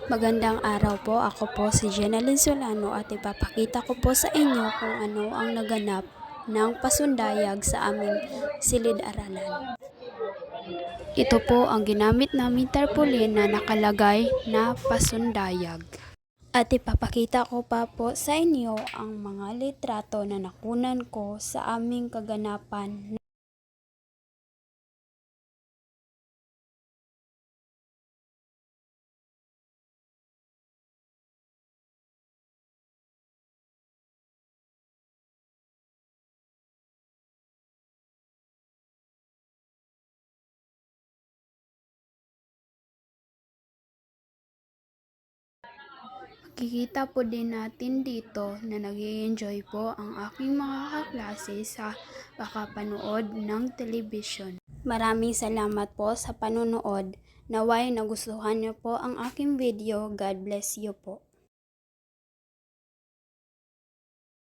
Magandang araw po, ako po si Jenaline Solano at ipapakita ko po sa inyo kung ano ang naganap ng pasundayag sa aming silid-aralan. Ito po ang ginamit naming tarpaulin na nakalagay na pasundayag. At ipapakita ko pa po sa inyo ang mga litrato na nakunan ko sa aming kaganapan. Makikita po din natin dito na nag-i-enjoy po ang aking mga kaklase sa kakapanood ng telebisyon. Maraming salamat po sa panonood. Naway nagustuhan niyo po ang aking video. God bless you po.